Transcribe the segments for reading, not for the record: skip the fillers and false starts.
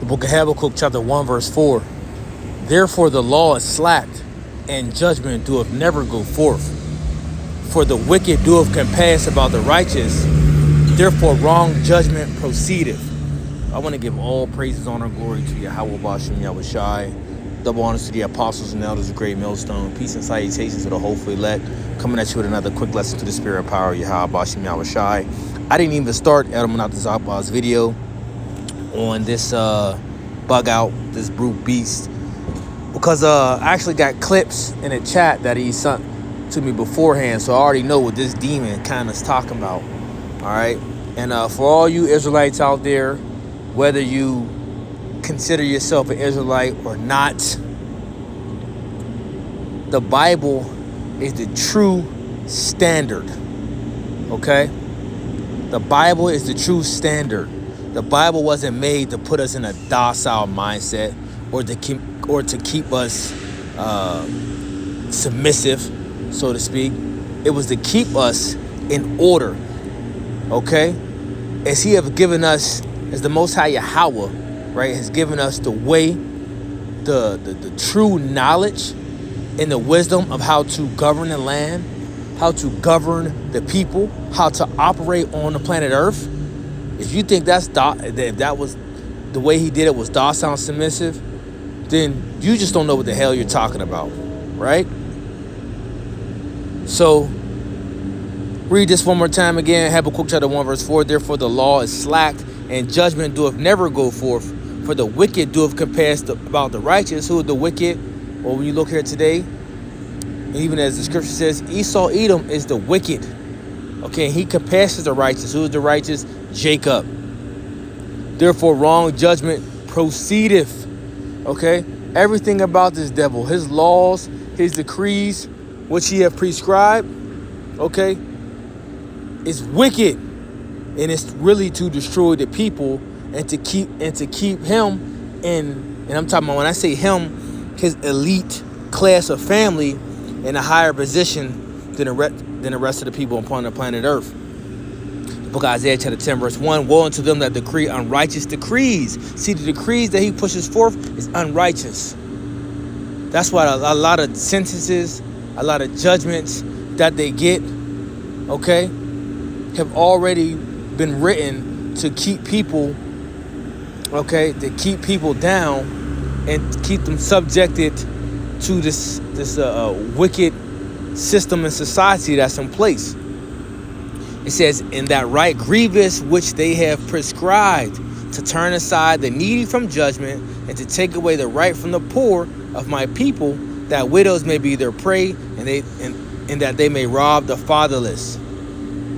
The book of Habakkuk, chapter 1, verse 4. Therefore the law is slacked, and judgment doeth never go forth. For the wicked doeth compass about the righteous, therefore wrong judgment proceedeth. I want to give all praises, honor, and glory to Yahweh Bashem Yahweh Shai. Double honors to the apostles and elders of Great Millstone. Peace and salutations to the hopefully elect. Coming at you with another quick lesson to the spirit and power of Yahweh Bashem Yahweh Shai. I didn't even start Adam Not the Zakbaz video on this bug out, this brute beast, because I actually got clips in a chat that he sent to me beforehand, so I already know what this demon kind of is talking about. All right, and for all you Israelites out there, whether you consider yourself an Israelite or not, the Bible is the true standard. Okay, the Bible is the true standard. The Bible wasn't made to put us in a docile mindset or to keep us submissive, so to speak. It was to keep us in order, okay? As he have given us, as the Most High Yahweh, right, has given us the way, the true knowledge and the wisdom of how to govern the land, how to govern the people, how to operate on the planet Earth. If you think if that was the way he did it was docile and submissive, then you just don't know what the hell you're talking about, right? So, read this one more time again. Habakkuk chapter 1 verse 4. Therefore the law is slacked, and judgment doeth never go forth. For the wicked doeth compass about the righteous. Who are the wicked? Well, when you look here today, even as the scripture says, Esau Edom is the wicked. Okay, he compasses the righteous. Who is the righteous? Jacob. Therefore wrong judgment proceedeth. Okay, everything about this devil, his laws, his decrees, which he have prescribed, okay, is wicked, and it's really to destroy the people and to keep him in. And I'm talking about, when I say him, his elite class of family in a higher position than the rest of the people upon the planet Earth. The book of Isaiah chapter 10 verse 1. Woe unto them that decree unrighteous decrees. See, the decrees that he pushes forth is unrighteous. That's why a lot of sentences, a lot of judgments that they get, okay, have already been written to keep people, okay, to keep people down and keep them subjected to this wicked system and society that's in place. It says, in that right grievous which they have prescribed, to turn aside the needy from judgment, and to take away the right from the poor of my people, that widows may be their prey, and that they may rob the fatherless.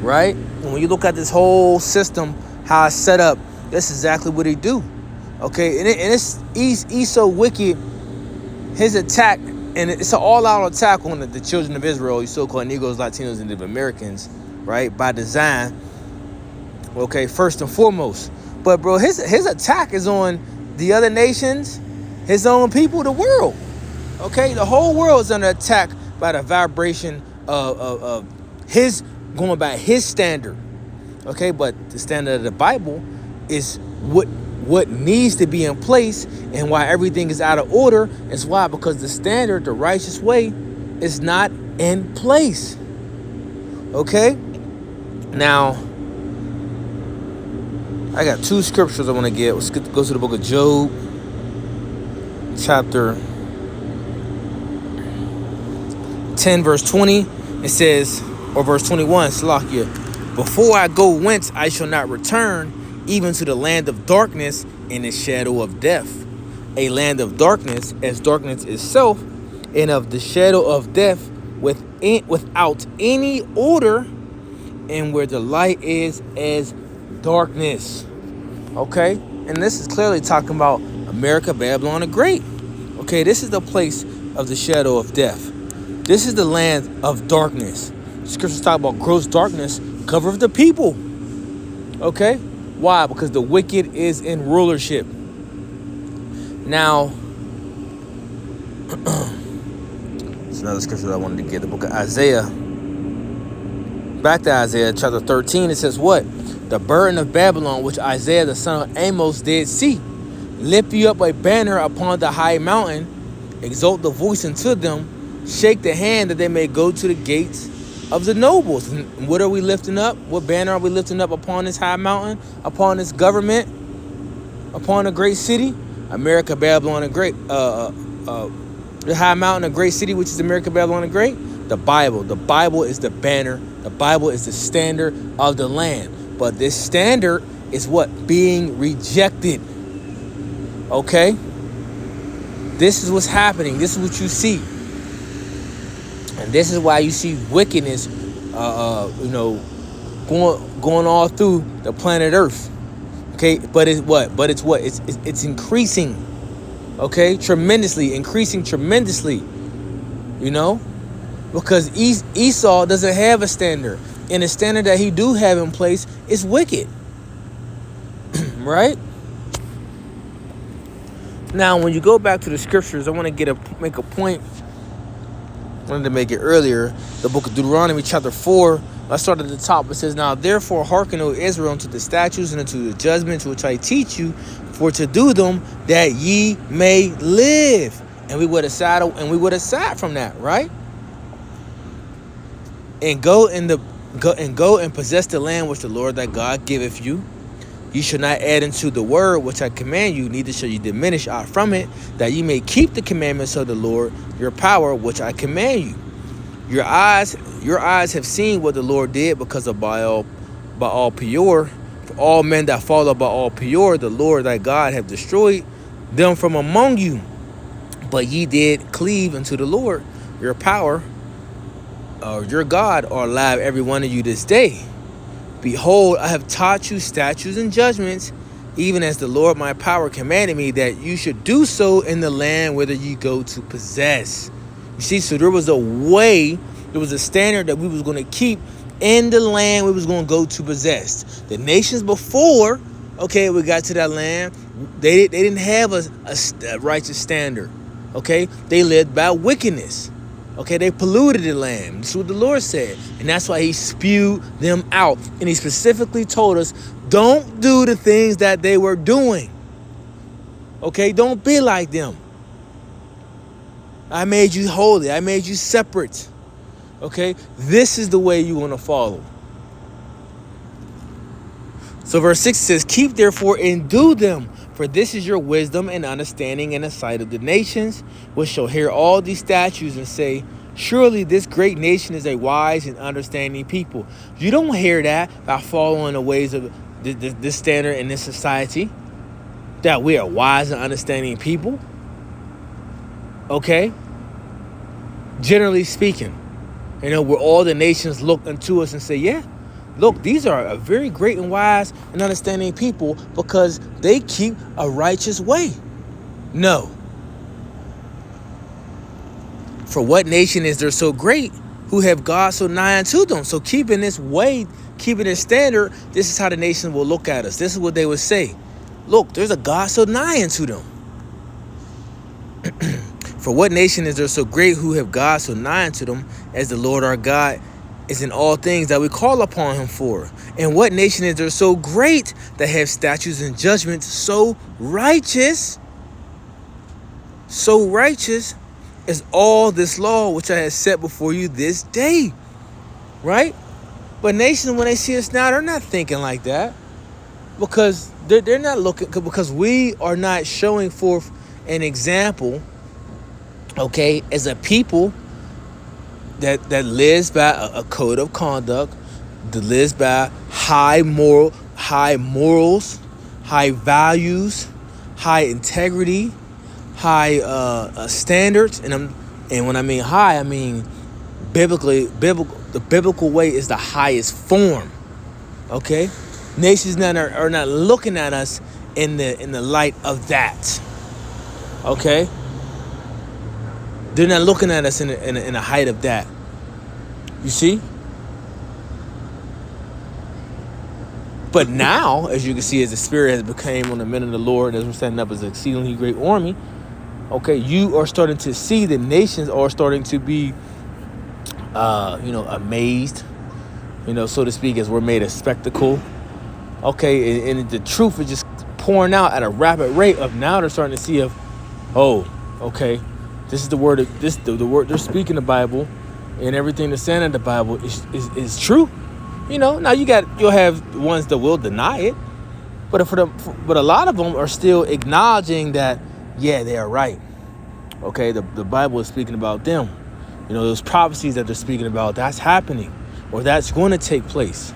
Right? And when you look at this whole system, how it's set up, that's exactly what he do. Okay, and he's so wicked. His attack, and it's an all-out attack on the children of Israel, these so-called Negroes, Latinos, and Native Americans, right? By design. Okay, first and foremost. But bro, his attack is on the other nations, his own people, the world. Okay, the whole world is under attack by the vibration of his, going by his standard. Okay, but the standard of the Bible is what needs to be in place, and why everything is out of order is why, because the standard, the righteous way, is not in place. Okay? Now, I got two scriptures I want to get. Let's go to the book of Job, chapter 10, verse 20. It says, or verse 21, Salakia, before I go whence I shall not return, even to the land of darkness and the shadow of death. A land of darkness, as darkness itself, and of the shadow of death, without any order, and where the light is as darkness. Okay, and this is clearly talking about America, Babylon the Great. Okay, this is the place of the shadow of death. This is the land of darkness. Scriptures talk about gross darkness covereth the people. Okay, why? Because the wicked is in rulership. Now, it's another scripture that I wanted to get. The book of Isaiah. Back to Isaiah chapter 13. It says what? The burden of Babylon, which Isaiah the son of Amos did see. Lift you up a banner upon the high mountain, exalt the voice unto them, shake the hand that they may go to the gates of the nobles. And what are we lifting up? What banner are we lifting up upon this high mountain, upon this government, upon a great city? America, Babylon, and great. The high mountain, a great city, which is America, Babylon, and great. The Bible. The Bible is the banner. The Bible is the standard of the land. But this standard is what? Being rejected. Okay? This is what's happening. This is what you see. And this is why you see wickedness, going all through the planet Earth. Okay? But it's what? It's increasing. Okay? Tremendously. Increasing tremendously. Because Esau doesn't have a standard. And the standard that he do have in place is wicked. Right? Now, when you go back to the scriptures, I want to make a point. I wanted to make it earlier. The book of Deuteronomy, chapter 4. Let's start at the top. It says, "Now therefore hearken, O Israel, unto the statutes and unto the judgments which I teach you, for to do them, that ye may live." And we would have sat from that, right? And go and possess the land which the Lord thy God giveth you. You shall not add unto the word which I command you, neither shall you diminish aught from it, that ye may keep the commandments of the Lord your power, which I command you. Your eyes have seen what the Lord did because of Baal Peor. For all men that follow Baal Peor, the Lord thy God hath destroyed them from among you. But ye did cleave unto the Lord your power, or your God, are alive every one of you this day. Behold, I have taught you statutes and judgments, even as the Lord my power commanded me, that you should do so in the land whither you go to possess. You see, so there was a way, there was a standard that we was going to keep in the land we was going to go to possess. The nations before, okay, we got to that land, they didn't have a righteous standard. Okay, they lived by wickedness. Okay, they polluted the land. That's what the Lord said. And that's why he spewed them out. And he specifically told us, don't do the things that they were doing. Okay, don't be like them. I made you holy. I made you separate. Okay, this is the way you want to follow. So verse 6 says, keep therefore and do them, for this is your wisdom and understanding in the sight of the nations, which shall hear all these statutes and say, surely this great nation is a wise and understanding people. You don't hear that by following the ways of this standard in this society, that we are wise and understanding people. Okay? Generally speaking, where all the nations look unto us and say, yeah, look, these are a very great and wise and understanding people because they keep a righteous way. No. For what nation is there so great who have God so nigh unto them? So keeping this way, keeping this standard, this is how the nation will look at us. This is what they would say. Look, there's a God so nigh unto them. For what nation is there so great who have God so nigh unto them, as the Lord our God is in all things that we call upon him for? And what nation is there so great that have statutes and judgments so righteous as all this law which I have set before you this day? Right? But nations, when they see us now, they're not thinking like that, because they're not looking, because we are not showing forth an example, okay, as a people that lives by a code of conduct, that lives by high morals, high values, high integrity, high standards. And when I mean high, I mean biblical. The biblical way is the highest form. Okay, nations that are not looking at us in the light of that. Okay. They're not looking at us in the height of that. You see? But now, as you can see, as the Spirit has become on the men of the Lord, as we're standing up as an exceedingly great army, okay, you are starting to see the nations are starting to be, amazed, so to speak, as we're made a spectacle. Okay, and the truth is just pouring out at a rapid rate of now they're starting to see of, oh, okay, this is the word of this the word they're speaking the Bible, and everything that's saying in the Bible is true. Now you'll have ones that will deny it, but but a lot of them are still acknowledging that, yeah, they are right. Okay, the Bible is speaking about them. Those prophecies that they're speaking about, that's happening, or that's going to take place.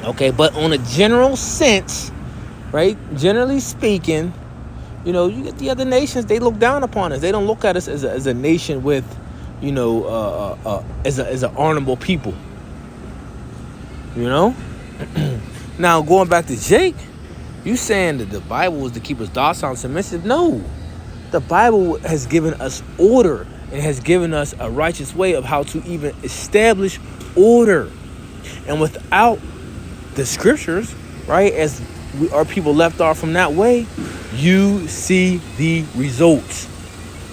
Okay, but on a general sense, right? Generally speaking, you get the other nations. They look down upon us. They don't look at us as a nation with, as an honorable people. Now going back to Jake, you saying that the Bible was to keep us docile and submissive? No, the Bible has given us order and has given us a righteous way of how to even establish order. And without the scriptures, right, as our people left off from that way, you see the results.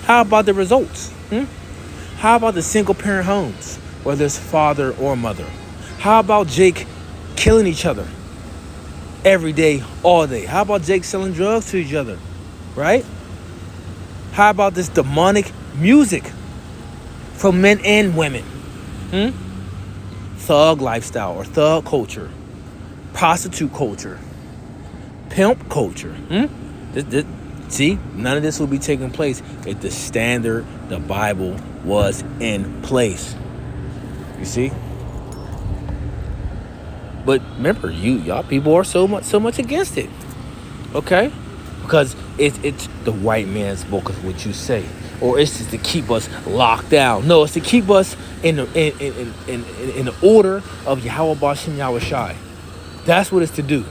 How about the results? How about the single parent homes, whether it's father or mother? How about Jake killing each other every day, all day? How about Jake selling drugs to each other, right? How about this demonic music from men and women? Thug lifestyle or thug culture, prostitute culture, pimp culture. See, none of this will be taking place if the standard, the Bible, was in place. You see? But remember, y'all people are so much against it. Okay? Because it's the white man's book is what you say. Or it's just to keep us locked down. No, it's to keep us in the order of Yahweh Bashim Yahweh Shai. That's what it's to do.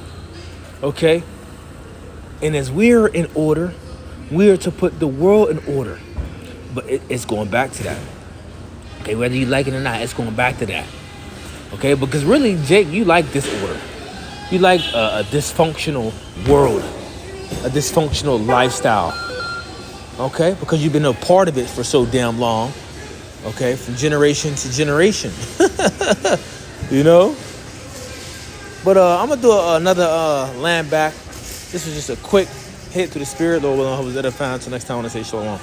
Okay? And as we're in order, we are to put the world in order. But it's going back to that. Okay, whether you like it or not, it's going back to that. Okay, because really, Jake, you like disorder. You like a dysfunctional world, a dysfunctional lifestyle. Okay, because you've been a part of it for so damn long. Okay, from generation to generation. But I'm gonna do another land back. This was just a quick hit to the spirit. Lord willing, I hope it's edifying. Until next time, I want to say shalom.